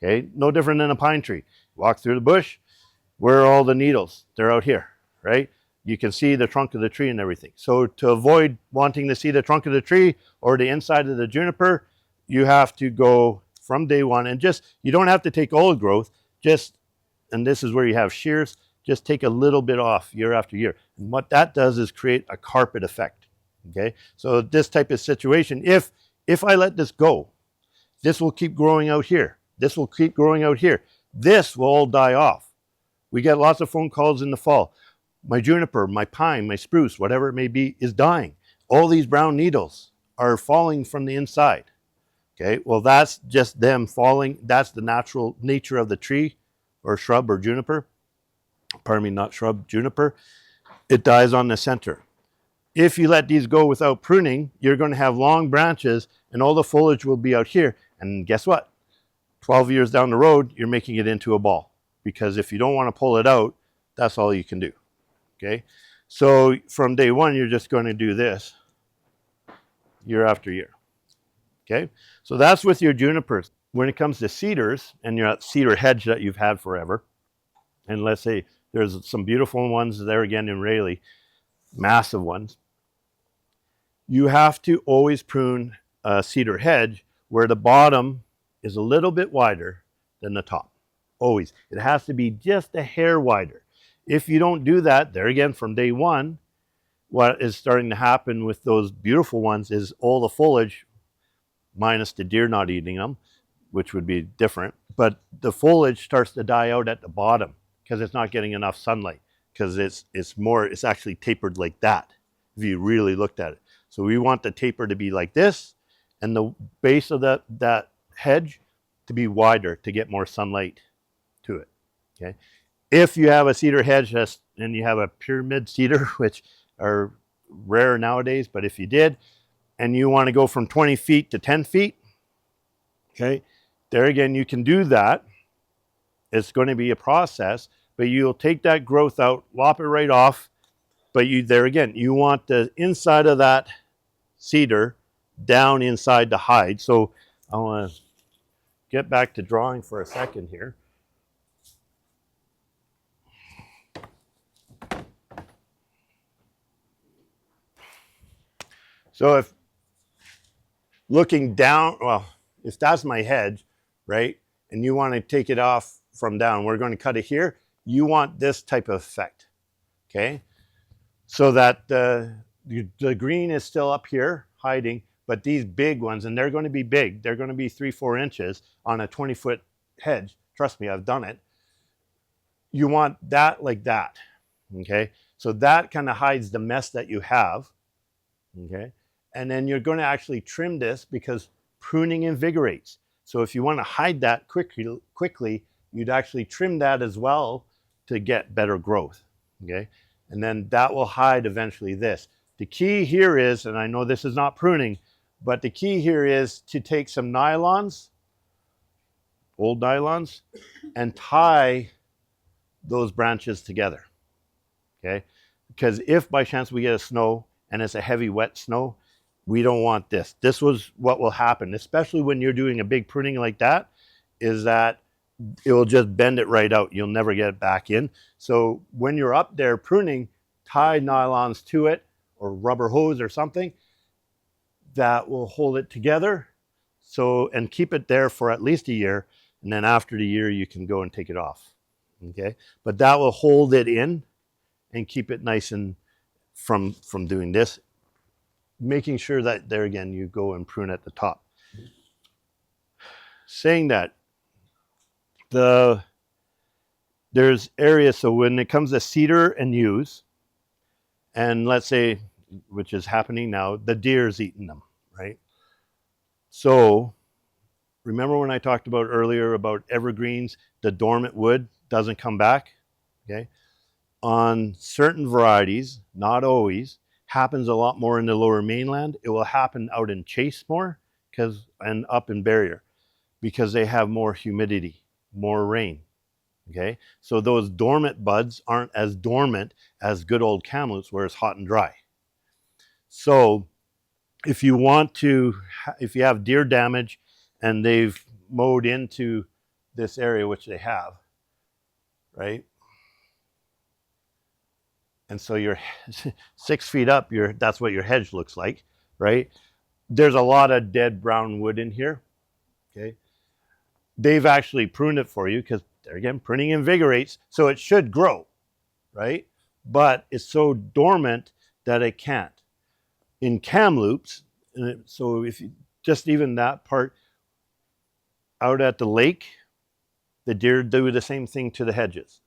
Okay, no different than a pine tree. Walk through the bush, where are all the needles? They're out here, right? You can see the trunk of the tree and everything. So to avoid wanting to see the trunk of the tree or the inside of the juniper, you have to go from day one and you don't have to take all the growth, and this is where you have shears, just take a little bit off year after year. And what that does is create a carpet effect, okay? So this type of situation, if I let this go, this will keep growing out here. This will keep growing out here. This will all die off. We get lots of phone calls in the fall. My juniper, my pine, my spruce, whatever it may be, is dying. All these brown needles are falling from the inside. Okay, well, that's just them falling. That's the natural nature of the tree or shrub or juniper. Pardon me, not shrub, juniper. It dies on the center. If you let these go without pruning, you're going to have long branches and all the foliage will be out here. And guess what? 12 years down the road, you're making it into a ball, because if you don't want to pull it out, that's all you can do. Okay, so from day one, you're just going to do this year after year. Okay, so that's with your junipers. When it comes to cedars, and you're at cedar hedge that you've had forever, and let's say there's some beautiful ones there again in Rayleigh, massive ones, you have to always prune a cedar hedge where the bottom is a little bit wider than the top. Always. It has to be just a hair wider. If you don't do that, there again, from day one, what is starting to happen with those beautiful ones is all the foliage, minus the deer not eating them, which would be different, but the foliage starts to die out at the bottom because it's not getting enough sunlight, because it's actually tapered like that if you really looked at it. So we want the taper to be like this, and the base of that hedge to be wider to get more sunlight to it. Okay, if you have a cedar hedge and you have a pyramid cedar, which are rare nowadays, but if you did, and you want to go from 20 feet to 10 feet, okay, there again, you can do that. It's going to be a process, but you'll take that growth out, lop it right off. But there again, you want the inside of that cedar down inside the hide. So I want to get back to drawing for a second here. So if looking down, well, if that's my hedge, right, and you want to take it off from down, we're going to cut it here. You want this type of effect, okay? So that the green is still up here hiding, but these big ones, and they're going to be big. They're going to be 3-4 inches on a 20-foot hedge. Trust me, I've done it. You want that like that, okay? So that kind of hides the mess that you have, okay? And then you're going to actually trim this because pruning invigorates. So if you want to hide that quickly, you'd actually trim that as well to get better growth, okay? And then that will hide eventually this. The key here is, and I know this is not pruning, but the key here is to take some nylons, old nylons, and tie those branches together, okay? Because if by chance we get a snow and it's a heavy wet snow, we don't want this. This was what will happen, especially when you're doing a big pruning like that, is that it will just bend it right out. You'll never get it back in. So when you're up there pruning, tie nylons to it or rubber hose or something that will hold it together. So, and keep it there for at least a year. And then after the year, you can go and take it off. Okay. But that will hold it in and keep it nice and from doing this, making sure that there again, you go and prune at the top. Saying that, there's areas, so when it comes to cedar and yews, and let's say, which is happening now, the deer's eating them, right? So remember when I talked about earlier about evergreens, the dormant wood doesn't come back, okay? On certain varieties, not always, happens a lot more in the lower mainland. It will happen out in Chase more and up in Barrier because they have more humidity, more rain. Okay, so those dormant buds aren't as dormant as good old kamloops where it's hot and dry. So if you have deer damage and they've mowed into this area, which they have, right? And so you're 6 feet up, that's what your hedge looks like, right? There's a lot of dead brown wood in here, okay? They've actually pruned it for you because, there again, pruning invigorates, so it should grow, right? But it's so dormant that it can't. In kamloops, so if you just even that part out at the lake, the deer do the same thing to the hedges.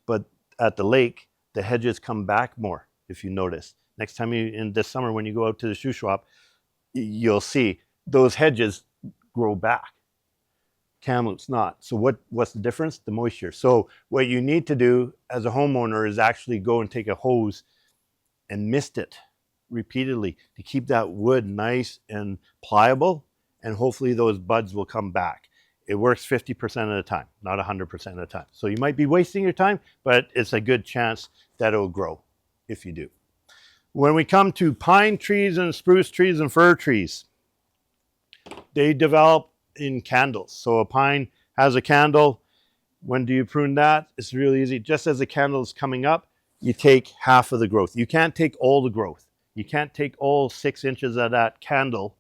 But at the lake, the hedges come back more, if you notice. Next time in this summer when you go out to the shoe shop, you'll see those hedges grow back. Kamloops not. So what's the difference? The moisture. So what you need to do as a homeowner is actually go and take a hose and mist it repeatedly to keep that wood nice and pliable, and hopefully those buds will come back. It works 50% of the time, not 100% of the time. So you might be wasting your time, but it's a good chance that it'll grow if you do. When we come to pine trees and spruce trees and fir trees, they develop in candles. So a pine has a candle. When do you prune that? It's really easy. Just as the candle is coming up, you take half of the growth. You can't take all the growth. You can't take all 6 inches of that candle,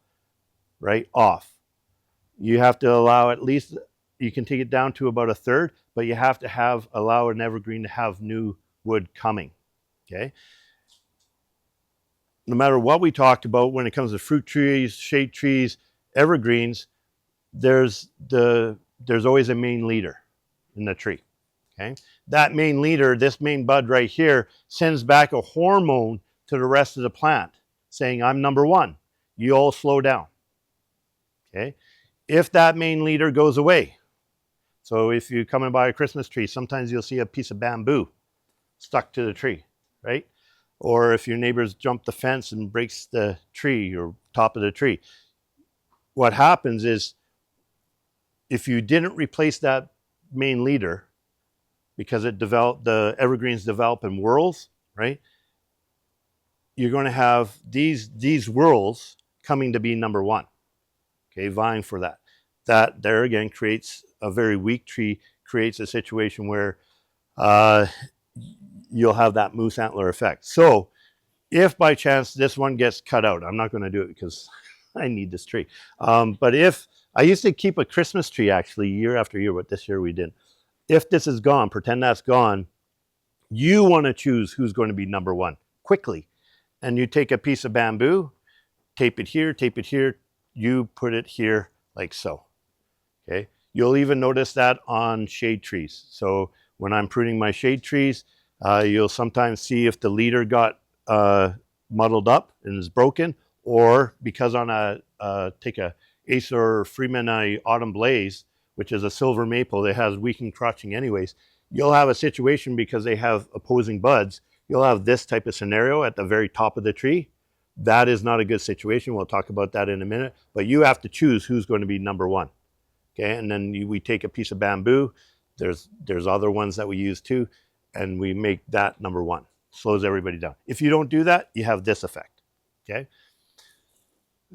right, off. You have to allow at least, you can take it down to about a third, but you have to allow an evergreen to have new wood coming, okay? No matter what we talked about when it comes to fruit trees, shade trees, evergreens, there's always a main leader in the tree, okay? That main leader, this main bud right here, sends back a hormone to the rest of the plant saying, I'm number one, you all slow down, okay? If that main leader goes away, so if you come and buy a Christmas tree, sometimes you'll see a piece of bamboo stuck to the tree, right? Or if your neighbors jump the fence and breaks the tree or top of the tree, what happens is if you didn't replace that main leader, because the evergreens develop in whorls, right? You're going to have these whorls coming to be number one, okay, vying for that. That there again creates a very weak tree, creates a situation where you'll have that moose antler effect. So if by chance this one gets cut out, I'm not going to do it because I need this tree. But if I used to keep a Christmas tree actually year after year, but this year we didn't. If this is gone, pretend that's gone, you want to choose who's going to be number one quickly. And you take a piece of bamboo, tape it here, you put it here like so, okay? You'll even notice that on shade trees. So when I'm pruning my shade trees, you'll sometimes see if the leader got muddled up and is broken, or because on take a Acer Freeman Autumn Blaze, which is a silver maple that has weakened crotching anyways, you'll have a situation because they have opposing buds. You'll have this type of scenario at the very top of the tree. That is not a good situation. We'll talk about that in a minute, but you have to choose who's going to be number one, okay? And then we take a piece of bamboo. There's other ones that we use too, and we make that number one. Slows everybody down. If you don't do that, you have this effect, okay?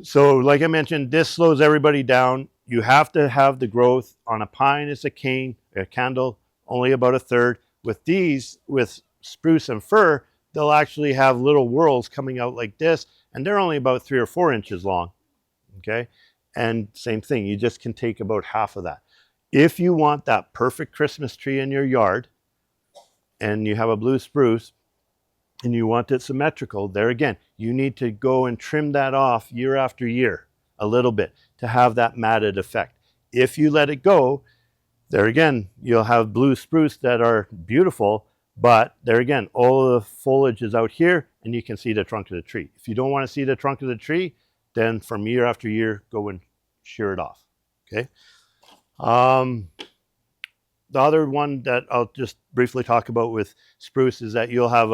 So like I mentioned, this slows everybody down. You have to have the growth. On a pine, it's a cane, a candle, only about a third. With these, with spruce and fir, they'll actually have little whorls coming out like this, and they're only about 3 or 4 inches long, okay? And same thing, you just can take about half of that. If you want that perfect Christmas tree in your yard, and you have a blue spruce, and you want it symmetrical, there again, you need to go and trim that off year after year, a little bit, to have that matted effect. If you let it go, there again, you'll have blue spruce that are beautiful, but there again, all the foliage is out here and you can see the trunk of the tree. If you don't want to see the trunk of the tree, then from year after year, go and shear it off, okay? The other one that I'll just briefly talk about with spruce is that you'll have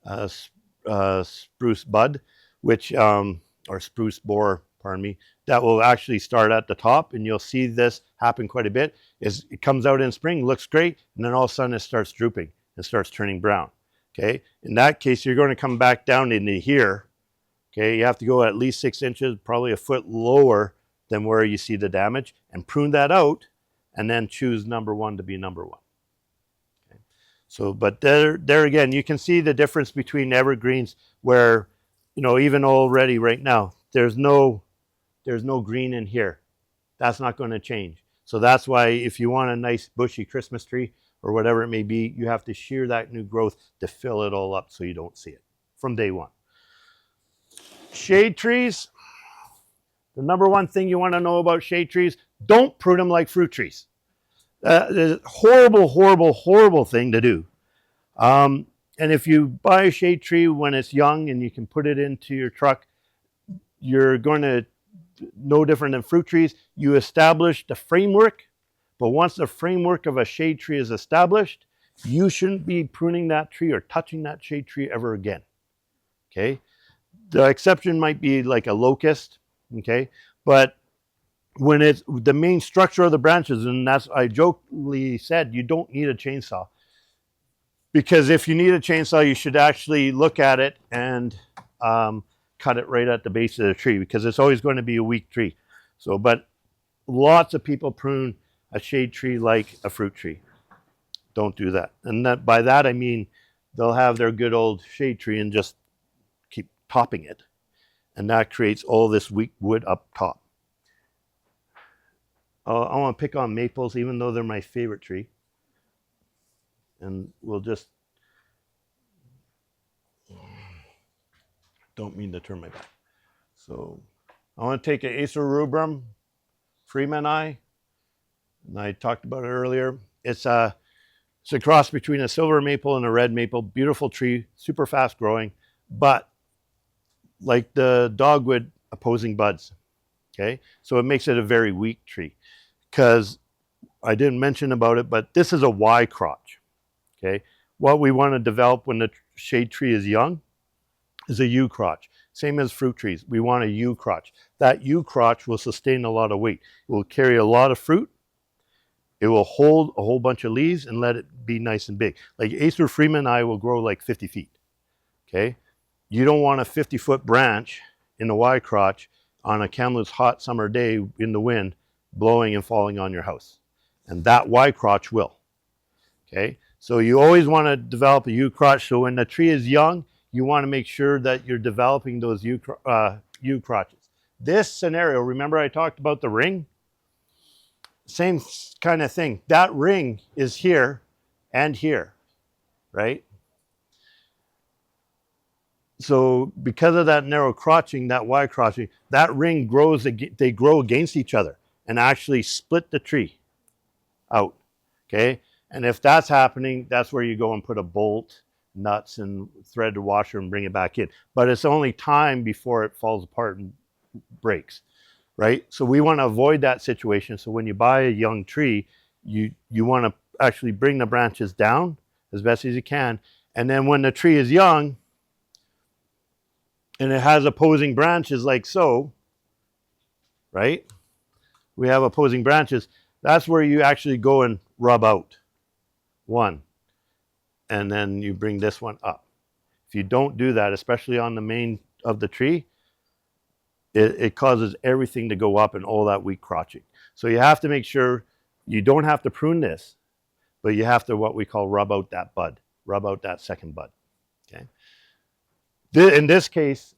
a spruce bud, which, or spruce borer, pardon me, that will actually start at the top, and you'll see this happen quite a bit. It comes out in spring, looks great, and then all of a sudden it starts drooping and starts turning brown, okay? In that case, you're going to come back down into here, okay? You have to go at least 6 inches, probably a foot lower than where you see the damage, and prune that out, and then choose number one to be number one. Okay? So, but there again, you can see the difference between evergreens where, you know, even already right now, there's no green in here. That's not going to change. So that's why if you want a nice bushy Christmas tree or whatever it may be, you have to shear that new growth to fill it all up so you don't see it from day one. Shade trees. The number one thing you want to know about shade trees, don't prune them like fruit trees. It's a horrible, horrible, horrible thing to do. And if you buy a shade tree when it's young and you can put it into your truck, you're going to, no different than fruit trees, you establish the framework, but once the framework of a shade tree is established, you shouldn't be pruning that tree or touching that shade tree ever again. Okay. The exception might be like a locust. Okay. But when it's the main structure of the branches, and that's, I jokingly said, you don't need a chainsaw. Because if you need a chainsaw, you should actually look at it and cut it right at the base of the tree, because it's always going to be a weak tree. So, but lots of people prune a shade tree like a fruit tree. Don't do that. And that, by that I mean they'll have their good old shade tree and just keep topping it. And that creates all this weak wood up top. I want to pick on maples, even though they're my favorite tree. And we'll just, don't mean to turn my back. So I want to take an Acer rubrum Freemani, and I talked about it earlier. It's a cross between a silver maple and a red maple. Beautiful tree, super fast growing, but like the dogwood, opposing buds. Okay, so it makes it a very weak tree. Because I didn't mention about it, but this is a Y crotch. Okay, what we want to develop when the shade tree is young is a U crotch. Same as fruit trees, we want a U crotch. That U crotch will sustain a lot of weight. It will carry a lot of fruit. It will hold a whole bunch of leaves and let it be nice and big. Like Acer Freemani will grow like 50 feet. Okay, you don't want a 50-foot branch in a Y crotch on a Kamloops hot summer day in the wind, blowing and falling on your house. And that Y crotch will. Okay, so you always want to develop a U crotch. So when the tree is young, you want to make sure that you're developing those U crotches. This scenario, remember I talked about the ring? Same kind of thing. That ring is here and here, right? So because of that narrow crotching, that Y crotching, that ring grows, they grow against each other and actually split the tree out, okay? And if that's happening, that's where you go and put a bolt, nuts, and thread the washer and bring it back in. But it's only time before it falls apart and breaks, right? So we want to avoid that situation. So when you buy a young tree, you want to actually bring the branches down as best as you can. And then when the tree is young and it has opposing branches like so, right? We have opposing branches. That's where you actually go and rub out one. And then you bring this one up. If you don't do that, especially on the main of the tree, it causes everything to go up and all that weak crotching. So you have to make sure you don't have to prune this, but you have to what we call rub out that bud, rub out that second bud. Okay. In this case,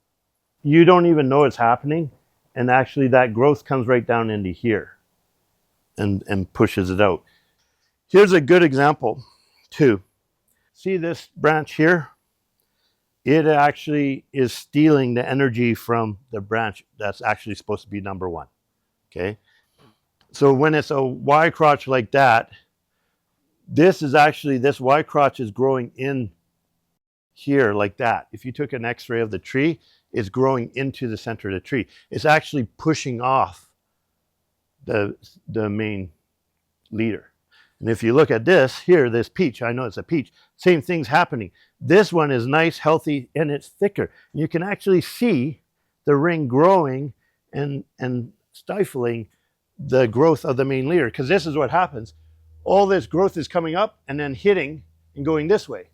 you don't even know it's happening, and actually that growth comes right down into here and pushes it out. Here's a good example too. See this branch here? It actually is stealing the energy from the branch that's actually supposed to be number one. Okay. So when it's a Y crotch like that, this Y crotch is growing in here like that. If you took an x-ray of the tree, it's growing into the center of the tree. It's actually pushing off the main leader. And if you look at this here, this peach, I know it's a peach, same thing's happening. This one is nice, healthy, and it's thicker. You can actually see the ring growing and stifling the growth of the main leader, because this is what happens. All this growth is coming up and then hitting and going this way,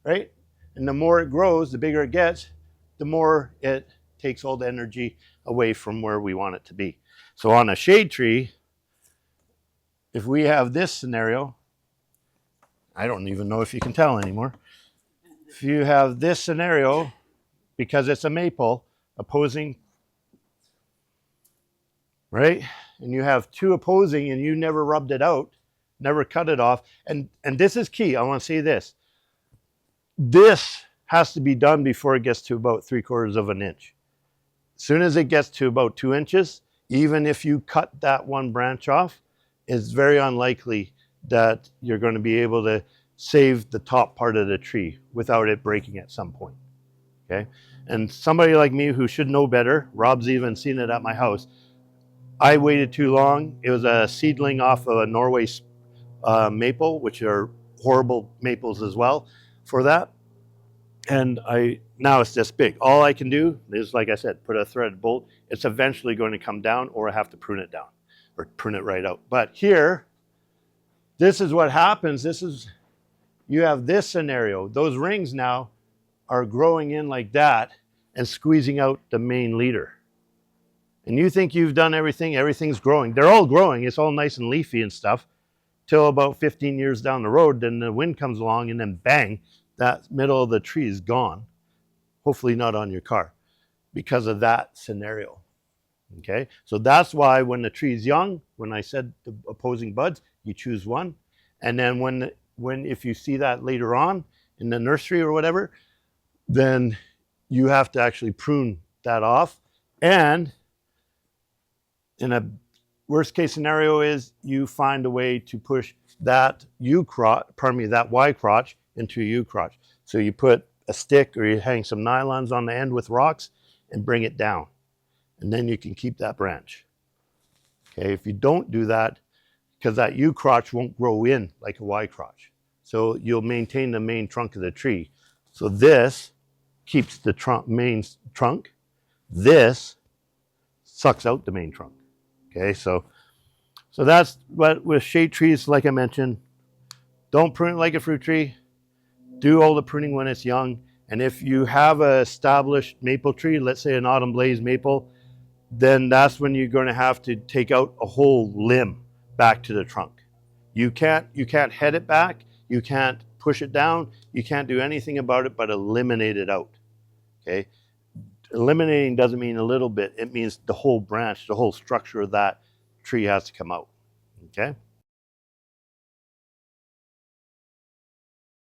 right? And the more it grows, the bigger it gets, the more it takes all the energy away from where we want it to be. So on a shade tree, if we have this scenario, I don't even know if you can tell anymore. If you have this scenario, because it's a maple, opposing, right? And you have two opposing and you never rubbed it out, never cut it off. And this is key. I want to say this. This has to be done before it gets to about 3/4 of an inch. As soon as it gets to about 2 inches, even if you cut that one branch off, it's very unlikely that you're going to be able to save the top part of the tree without it breaking at some point. okay? And somebody like me who should know better, Rob's even seen it at my house, I waited too long. It was a seedling off of a Norway maple, which are horrible maples as well for that. And now it's this big. All I can do is, like I said, put a threaded bolt. It's eventually going to come down, or I have to prune it down or prune it right out. But here, this is what happens. You have this scenario. Those rings now are growing in like that and squeezing out the main leader. And you think you've done everything, everything's growing. They're all growing. It's all nice and leafy and stuff till about 15 years down the road. Then the wind comes along and then bang, that middle of the tree is gone. Hopefully not on your car because of that scenario. Okay, so that's why when the tree is young, when I said the opposing buds, you choose one. And then if you see that later on in the nursery or whatever, then you have to actually prune that off. And in a worst case scenario is you find a way to push that that Y crotch into a U crotch. So you put a stick or you hang some nylons on the end with rocks and bring it down. And then you can keep that branch. Okay, if you don't do that, because that U crotch won't grow in like a Y crotch. So you'll maintain the main trunk of the tree. So this keeps the main trunk. This sucks out the main trunk. Okay, so that's what with shade trees, like I mentioned, don't prune it like a fruit tree. Do all the pruning when it's young. And if you have an established maple tree, let's say an autumn blaze maple, then that's when you're going to have to take out a whole limb back to the trunk. You can't head it back. You can't push it down. You can't do anything about it but eliminate it out. Okay? Eliminating doesn't mean a little bit. It means the whole branch, the whole structure of that tree has to come out. Okay?